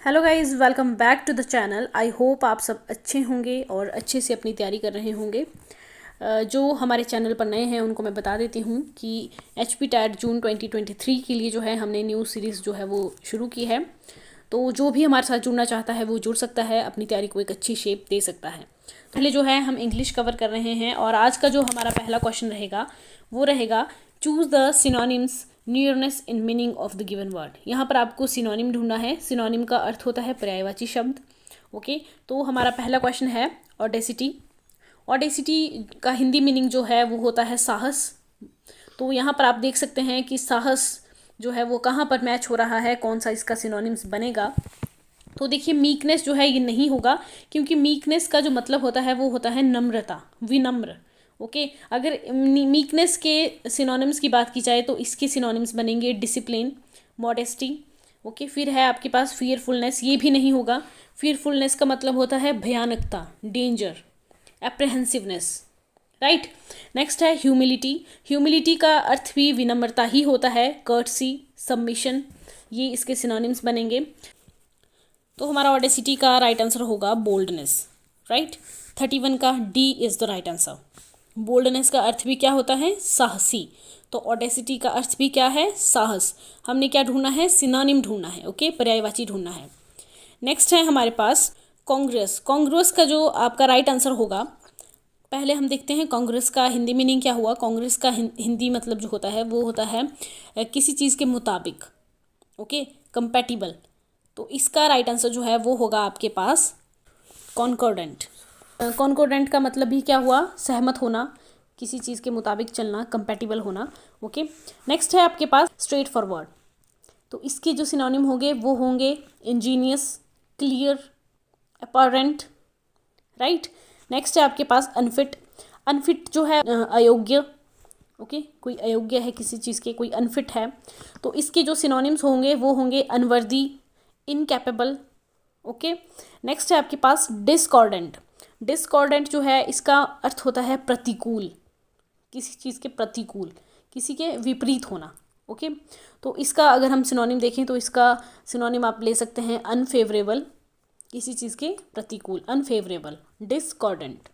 Hello guys, welcome back to the channel. I hope आप सब अच्छे होंगे और अच्छे से अपनी तैयारी कर रहे होंगे। जो हमारे चैनल पर नए हैं उनको मैं बता देती हूँ कि HP टैट जून 2023 के लिए जो है हमने न्यू सीरीज़ जो है वो शुरू की है। तो जो भी हमारे साथ जुड़ना चाहता है वो जुड़ सकता है, अपनी तैयारी को एक अच्छी शेप दे सकता है। पहले जो है हम इंग्लिश कवर कर रहे हैं और आज का जो हमारा पहला क्वेश्चन रहेगा वो रहेगा choose the synonyms nearness in meaning of the given word. यहाँ पर आपको सिनोनिम ढूंढना है। सिनोनिम का अर्थ होता है पर्यायवाची शब्द। ओके, तो हमारा पहला क्वेश्चन है ऑडेसिटी। ऑडेसिटी का हिंदी मीनिंग जो है वो होता है साहस। तो यहाँ पर आप देख सकते हैं कि साहस जो है वो कहाँ पर मैच हो रहा है, कौन सा इसका सिनोनिम्स बनेगा। तो देखिए मीकनेस जो है ये नहीं होगा, क्योंकि मीकनेस का जो मतलब होता है वो होता है नम्रता, विनम्र। ओके, अगर मीकनेस के सिनोनिम्स की बात की जाए तो इसके सिनोनिम्स बनेंगे डिसिप्लिन, मॉडेस्टी। ओके, फिर है आपके पास फियरफुलनेस, ये भी नहीं होगा। फियरफुलनेस का मतलब होता है भयानकता, डेंजर, एप्रहेंसिवनेस। राइट। नेक्स्ट है ह्यूमिलिटी। ह्यूमिलिटी का अर्थ भी विनम्रता ही होता है। कर्टसी, सबमिशन, ये इसके सिनोनिम्स बनेंगे। तो हमारा ऑडेसिटी का राइट आंसर होगा बोल्डनेस। राइट, 31 का D is the right answer. Boldness का अर्थ भी क्या होता है? साहसी। तो ऑडेसिटी का अर्थ भी क्या है? साहस। हमने क्या ढूंढना है? सिनोनिम ढूंढना है। ओके, पर्यायवाची ढूंढना है। नेक्स्ट है हमारे पास कांग्रेस। कांग्रेस का जो आपका राइट आंसर होगा, पहले हम देखते हैं कांग्रेस का हिंदी मीनिंग क्या हुआ। कांग्रेस का हिंदी मतलब जो होता है वो होता है किसी चीज़ के मुताबिक। Okay, compatible. तो इसका राइट आंसर जो है वो होगा आपके पास कॉन्कॉर्डेंट। कॉन्कॉर्डेंट का मतलब भी क्या हुआ? सहमत होना, किसी चीज़ के मुताबिक चलना, कंपैटिबल होना। ओके, नेक्स्ट है आपके पास स्ट्रेट फॉरवर्ड। तो इसके जो सिनोनिम होंगे वो होंगे Angénieux, clear, apparent. Right. Next है आपके पास अनफिट। अनफिट जो है अयोग्य। ओके, कोई अयोग्य है किसी चीज़ के, कोई अनफिट है। तो इसके जो सिनोनिम्स होंगे वो होंगे अनवर्दी, इनकैपेबल। ओके, नेक्स्ट है आपके पास डिस्कॉर्डेंट। डिस्कॉर्डेंट जो है इसका अर्थ होता है प्रतिकूल, किसी चीज़ के प्रतिकूल, किसी के विपरीत होना। ओके, तो इसका अगर हम सिनोनिम देखें तो इसका सिनोनिम आप ले सकते हैं अनफेवरेबल, किसी चीज़ के प्रतिकूल, अनफेवरेबल, डिस्कॉर्डेंट।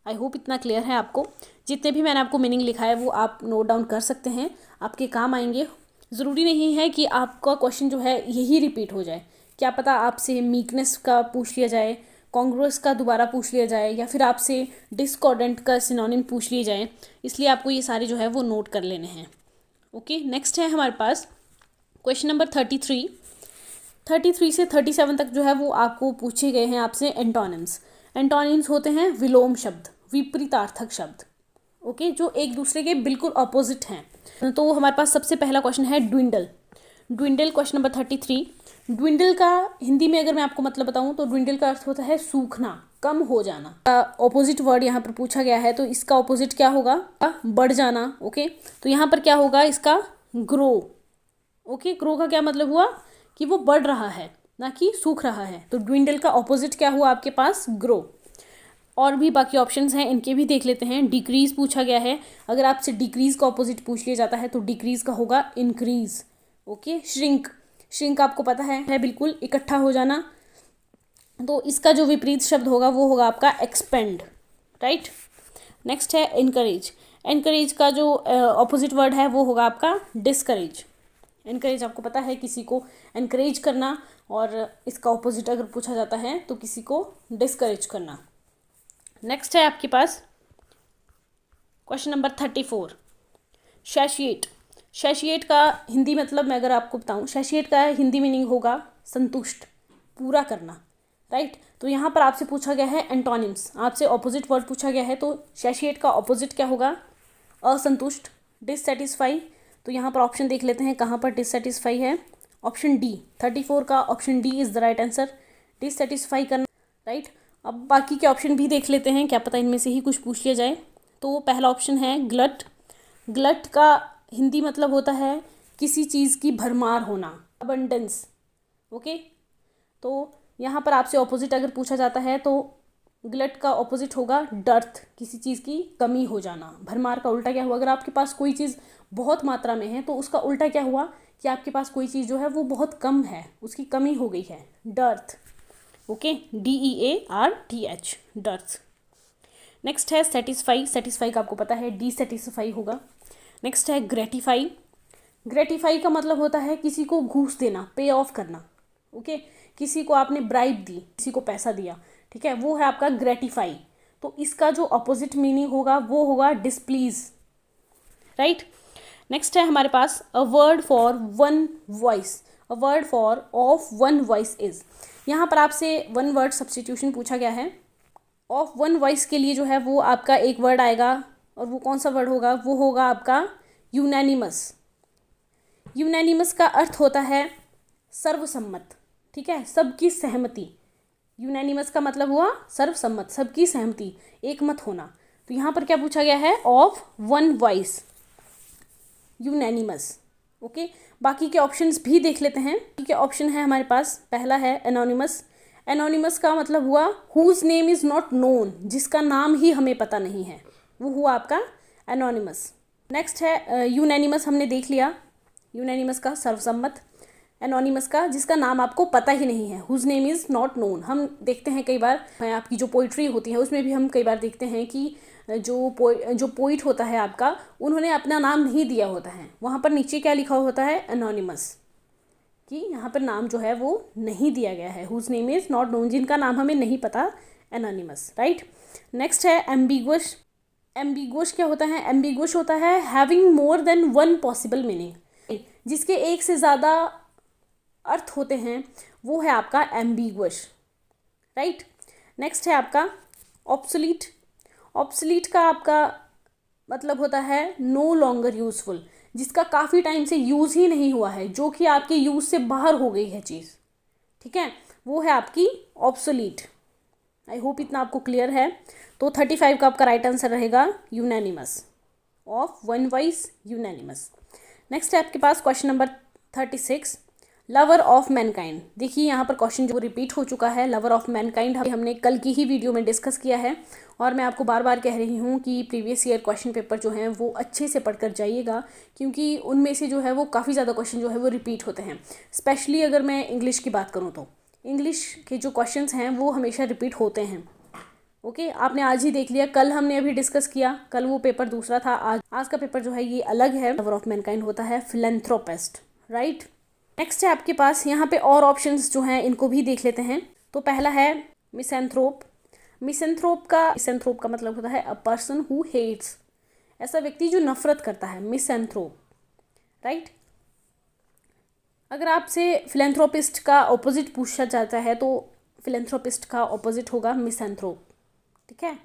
आई होप इतना क्लियर है आपको। जितने भी मैंने आपको मीनिंग लिखा है वो आप नोट डाउन कर सकते हैं, आपके काम आएंगे। ज़रूरी नहीं है कि आपका क्वेश्चन जो है यही रिपीट हो जाए। क्या पता आपसे मीकनेस का पूछ लिया जाए, कॉन्ग्रुअस का दोबारा पूछ लिया जाए, या फिर आपसे डिस्कॉर्डेंट का सिनोनिम पूछ लिए जाए। इसलिए आपको ये सारे जो है वो नोट कर लेने हैं। ओके, नेक्स्ट है हमारे पास क्वेश्चन नंबर 33। 33 से 37 तक जो है वो आपको पूछे गए हैं आपसे एंटोनिम्स। एंटोनिम्स होते हैं विलोम शब्द, विपरीतार्थक शब्द। ओके, जो एक दूसरे के बिल्कुल अपोजिट हैं। तो हमारे पास सबसे पहला क्वेश्चन है dwindle. Dwindle, question number 33। Dwindle का हिंदी में अगर मैं आपको मतलब बताऊं तो ड्विंडल का अर्थ होता है सूखना, कम हो जाना। ऑपोजिट वर्ड यहाँ पर पूछा गया है, तो इसका ऑपोजिट क्या होगा? बढ़ जाना। ओके, तो यहाँ पर क्या होगा इसका? ग्रो। ओके, ग्रो का क्या मतलब हुआ? कि वो बढ़ रहा है, ना कि सूख रहा है। तो ड्विंडल का ऑपोजिट क्या हुआ आपके पास? ग्रो। और भी बाकी ऑप्शंस हैं, इनके भी देख लेते हैं। डिक्रीज पूछा गया है। अगर आपसे डिक्रीज का ऑपोजिट पूछ लिया जाता है तो डिक्रीज का होगा इंक्रीज। Okay, shrink. श्रिंक आपको पता है बिल्कुल इकट्ठा हो जाना। तो इसका जो विपरीत शब्द होगा वो होगा आपका एक्सपेंड। राइट। नेक्स्ट है इनकरेज। इनकरेज का जो ऑपोजिट वर्ड है वो होगा आपका डिस्करेज। इनकरेज आपको पता है किसी को इनकरेज करना, और इसका ऑपोजिट अगर पूछा जाता है तो किसी को डिस्करेज करना। नेक्स्ट है आपके पास क्वेश्चन नंबर 34, सैशिएट। सैशिएट का हिंदी मतलब मैं अगर आपको बताऊं, सैशिएट का हिंदी मीनिंग होगा संतुष्ट, पूरा करना। राइट। तो यहाँ पर आपसे पूछा गया है एंटोनिम्स, आपसे ऑपोजिट वर्ड पूछा गया है। तो सैशिएट का ऑपोजिट क्या होगा? असंतुष्ट, डिससेटिस्फाई। तो यहाँ पर ऑप्शन देख लेते हैं कहाँ पर डिससेटिस्फाई है। ऑप्शन डी, 34 का option D is the right answer, dissatisfy करना। राइट। अब बाकी के ऑप्शन भी देख लेते हैं, क्या पता इनमें से ही कुछ पूछ लिया जाए। तो पहला ऑप्शन है ग्लट। ग्लट का हिंदी मतलब होता है किसी चीज़ की भरमार होना, अबंडेंस। ओके, तो यहाँ पर आपसे ऑपोजिट अगर पूछा जाता है तो ग्लट का ऑपोजिट होगा डर्थ, किसी चीज़ की कमी हो जाना। भरमार का उल्टा क्या हुआ, अगर आपके पास कोई चीज़ बहुत मात्रा में है तो उसका उल्टा क्या हुआ कि आपके पास कोई चीज़ जो है वो बहुत कम है, उसकी कमी हो गई है, dearth. Okay, DEARTH, dearth. Next है सेटिस्फाई। सेटिस्फाई का आपको पता है डिससेटिस्फाई होगा। नेक्स्ट है ग्रेटिफाई। ग्रेटिफाई का मतलब होता है किसी को घूस देना, पे ऑफ करना। ओके, किसी को आपने ब्राइब दी, किसी को पैसा दिया, ठीक है, वो है आपका ग्रेटिफाई। तो इसका जो अपोजिट मीनिंग होगा वो होगा डिसप्लीज, राइट। नेक्स्ट है हमारे पास a word for one voice. A word for of one voice is. यहाँ पर आपसे वन वर्ड सब्स्टिट्यूशन पूछा गया है। ऑफ वन वॉइस के लिए जो है वो आपका एक वर्ड आएगा, और वो कौन सा वर्ड होगा, वो होगा आपका यूनैनिमस। यूनैनिमस का अर्थ होता है सर्वसम्मत, ठीक है, सबकी सहमति। यूनैनिमस का मतलब हुआ सर्वसम्मत, सबकी सहमति, एक मत होना। तो यहाँ पर क्या पूछा गया है, of one voice, unanimous. Okay, बाकी के ऑप्शंस भी देख लेते हैं। बाकी के ऑप्शन है हमारे पास, पहला है एनोनिमस। एनोनिमस का मतलब हुआ whose name is not known, जिसका नाम ही हमें पता नहीं है, वो हुआ आपका एनोनिमस। नेक्स्ट है यूनैनिमस, हमने देख लिया, यूनैनिमस का सर्वसम्मत। एनोनिमस का जिसका नाम आपको पता ही नहीं है, whose name is not known. हम देखते हैं कई बार आपकी जो पोइट्री होती है उसमें भी हम कई बार देखते हैं कि जो पोइट होता है आपका, उन्होंने अपना नाम नहीं दिया होता है, वहाँ पर नीचे क्या लिखा होता है, एनोनिमस, कि यहाँ पर नाम जो है वो नहीं दिया गया है, whose name is not known, जिनका नाम हमें नहीं पता, एनोनिमस, राइट। नेक्स्ट है एम्बिगुअस। एम्बिगुअस क्या होता है, एम्बिगुअस होता है having more than one possible meaning, जिसके एक से ज़्यादा अर्थ होते हैं, वो है आपका एम्बिगुअस, राइट। नेक्स्ट है आपका ऑब्सोलीट। ऑब्सोलीट का आपका मतलब होता है नो लॉन्गर यूज़फुल, जिसका काफ़ी टाइम से यूज़ ही नहीं हुआ है, जो कि आपके यूज़ से बाहर हो गई है चीज़, ठीक है, वो है आपकी ऑब्सोलीट। आई होप इतना आपको क्लियर है। तो 35 का आपका राइट आंसर रहेगा unanimous, of one voice, unanimous. Next है आपके पास question number 36, lover of mankind. देखिए यहाँ पर क्वेश्चन जो रिपीट हो चुका है, लवर ऑफ मैनकाइंड हमने कल की ही वीडियो में डिस्कस किया है, और मैं आपको बार बार कह रही हूँ कि प्रीवियस ईयर क्वेश्चन पेपर जो हैं वो अच्छे से पढ़कर जाइएगा, क्योंकि उनमें से जो है वो काफ़ी ज़्यादा क्वेश्चन जो है वो रिपीट होते हैं। स्पेशली अगर मैं इंग्लिश की बात करूँ तो इंग्लिश के जो क्वेश्चन हैं वो हमेशा रिपीट होते हैं। ओके, आपने आज ही देख लिया, कल हमने अभी डिस्कस किया, कल वो पेपर दूसरा था, आज का पेपर जो है ये अलग है। लवर ऑफ मैनकाइंड होता है फिलैंथ्रोपिस्ट, राइट। नेक्स्ट है आपके पास यहाँ पे और ऑप्शंस जो हैं इनको भी देख लेते हैं। तो पहला है मिसैंथ्रोप। मिसैंथ्रोप का मतलब होता है अ पर्सन हु हेट्स, ऐसा व्यक्ति जो नफरत करता है, मिसैंथ्रोप, राइट। अगर आपसे फिलैंथ्रोपिस्ट का ऑपोजिट पूछा जाता है तो फिलैंथ्रोपिस्ट का ऑपोजिट होगा मिसैंथ्रोप, ठीक है।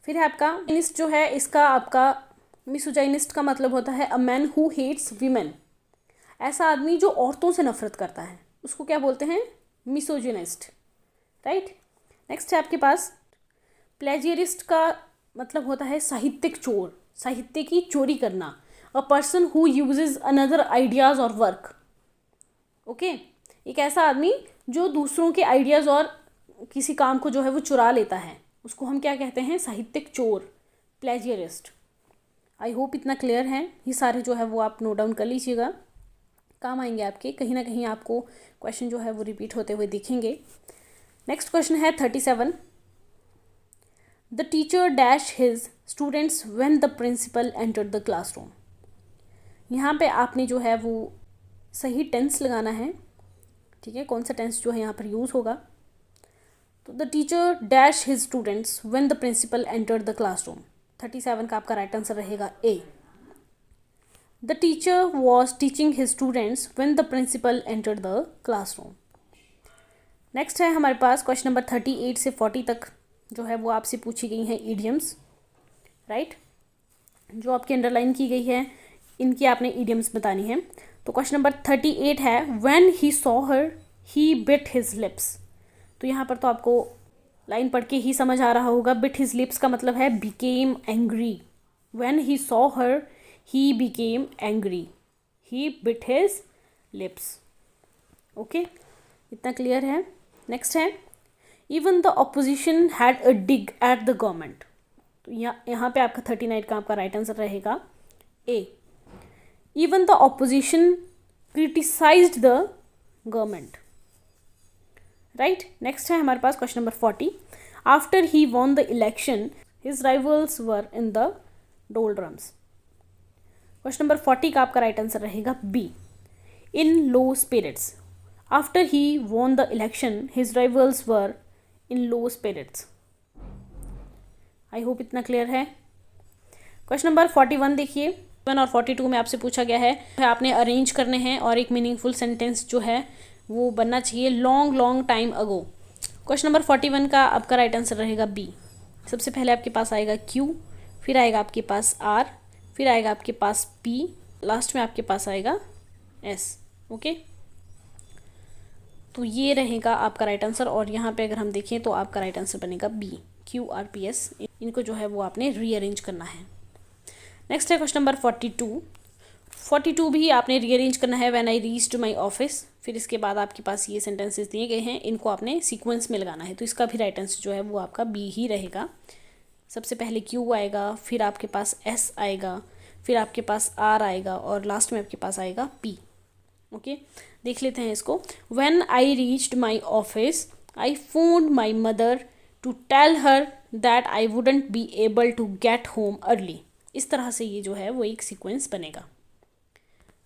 फिर है आपका मिसोजाइनिस्ट जो है, इसका आपका मिसोजाइनिस्ट का मतलब होता है a man who hates women, ऐसा आदमी जो औरतों से नफरत करता है, उसको क्या बोलते हैं, मिसोजिनिस्ट, राइट। नेक्स्ट है आपके पास प्लेजियरिस्ट का मतलब होता है साहित्यिक चोर, साहित्य की चोरी करना, a person who usage another ideas और वर्क। ओके, एक ऐसा आदमी जो दूसरों के आइडियाज़ और किसी काम को जो है वो चुरा लेता है, उसको हम क्या कहते हैं, साहित्यिक चोर, प्लेजियरिस्ट। आई होप इतना क्लियर है। ये सारे जो है वो आप नोट डाउन कर लीजिएगा, काम आएंगे आपके, कहीं ना कहीं आपको क्वेश्चन जो है वो रिपीट होते हुए दिखेंगे। नेक्स्ट क्वेश्चन है 37, the teacher dash his students when the principal entered the classroom. यहाँ पे आपने जो है वो सही टेंस लगाना है, ठीक है, कौन सा टेंस जो है यहाँ पर यूज़ होगा। तो the teacher dash his students when the principal entered the classroom, 37 का आपका राइट आंसर रहेगा A. The teacher was teaching his students when the principal entered the classroom. Next है हमारे पास क्वेश्चन नंबर 38 से 40 तक जो है वो आपसे पूछी गई हैं ईडियम्स, राइट, जो आपकी अंडरलाइन की गई है, इनकी आपने ईडियम्स बतानी है। तो क्वेश्चन नंबर 38 है when he saw her he bit his lips. तो यहाँ पर तो आपको लाइन पढ़ के ही समझ आ रहा होगा, बिट हिज लिप्स का मतलब है became angry. When he saw her he became angry, he bit his lips। Okay, इतना क्लियर है। नेक्स्ट है even the opposition had a dig at the government. तो यहाँ पे आपका 39 का आपका राइट आंसर रहेगा A. Even the opposition criticised the government. Right, next है हमारे पास question number 40। After he won the election his rivals were in the doldrums. Question number 40 का आपका राइट आंसर रहेगा B, in low spirits. After he won the election his rivals were in low spirits. I hope इतना clear है। Question number 41 देखिए, 1 और 42 में आपसे पूछा गया है आपने अरेंज करने हैं और एक मीनिंगफुल सेंटेंस जो है वो बनना चाहिए long long time ago. Question number 41 का आपका राइट आंसर रहेगा बी। सबसे पहले आपके पास आएगा क्यू, फिर आएगा आपके पास आर, फिर आएगा आपके पास पी, लास्ट में आपके पास आएगा एस। ओके, तो ये रहेगा आपका राइट आंसर। और यहाँ पे अगर हम देखें तो आपका राइट आंसर बनेगा B, Q R P S. इनको जो है वो आपने रीअरेंज करना है। नेक्स्ट है क्वेश्चन नंबर 42। 42 भी आपने रीअरेंज करना है, when I reached my office. फिर इसके बाद आपके पास ये सेंटेंसेस दिए गए हैं, इनको आपने सीक्वेंस में लगाना है। तो इसका भी राइट आंसर जो है वो आपका बी ही रहेगा। सबसे पहले क्यू आएगा, फिर आपके पास एस आएगा, फिर आपके पास आर आएगा और लास्ट में आपके पास आएगा पी। ओके, देख लेते हैं इसको। When I reached my office I phoned my mother to tell her that I wouldn't be able to get home early. इस तरह से ये जो है वो एक सीक्वेंस बनेगा।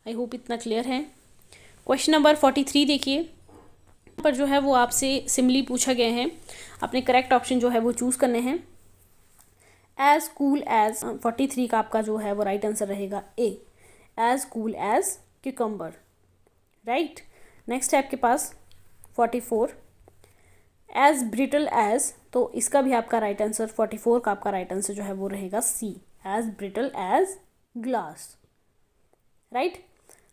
आई होप इतना क्लियर है। क्वेश्चन नंबर 43 देखिए, यहाँ पर जो है वो आपसे सिमिली पूछा गया है, अपने करेक्ट ऑप्शन जो है वो चूज़ करने हैं। एज कूल एज, 43 का आपका जो है वो राइट आंसर रहेगा A, as cool as cucumber. Right, next है आपके पास 44, एज ब्रिटल एज। तो इसका भी आपका राइट आंसर 44 का आपका राइट आंसर जो है वो रहेगा C, as brittle as glass. Right,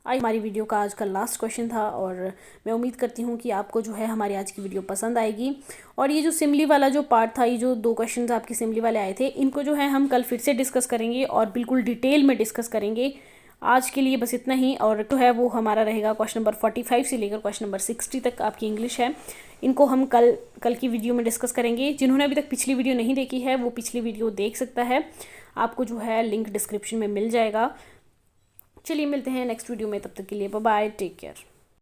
आज हमारी वीडियो का आज का लास्ट क्वेश्चन था और मैं उम्मीद करती हूँ कि आपको जो है हमारी आज की वीडियो पसंद आएगी। और ये जो सिमली वाला जो पार्ट था, ये जो 2 क्वेश्चन आपके सिमली वाले आए थे, इनको जो है हम कल फिर से डिस्कस करेंगे और बिल्कुल डिटेल में डिस्कस करेंगे। आज के लिए बस इतना ही। और जो है वो हमारा रहेगा क्वेश्चन नंबर 45 से लेकर क्वेश्चन नंबर 60 तक आपकी इंग्लिश है। इनको हम कल की वीडियो में डिस्कस करेंगे। जिन्होंने अभी तक पिछली वीडियो नहीं देखी है वो पिछली वीडियो देख सकता है, आपको जो है लिंक डिस्क्रिप्शन में मिल जाएगा। चलिए मिलते हैं नेक्स्ट वीडियो में, तब तक के लिए बाय बाय, टेक केयर।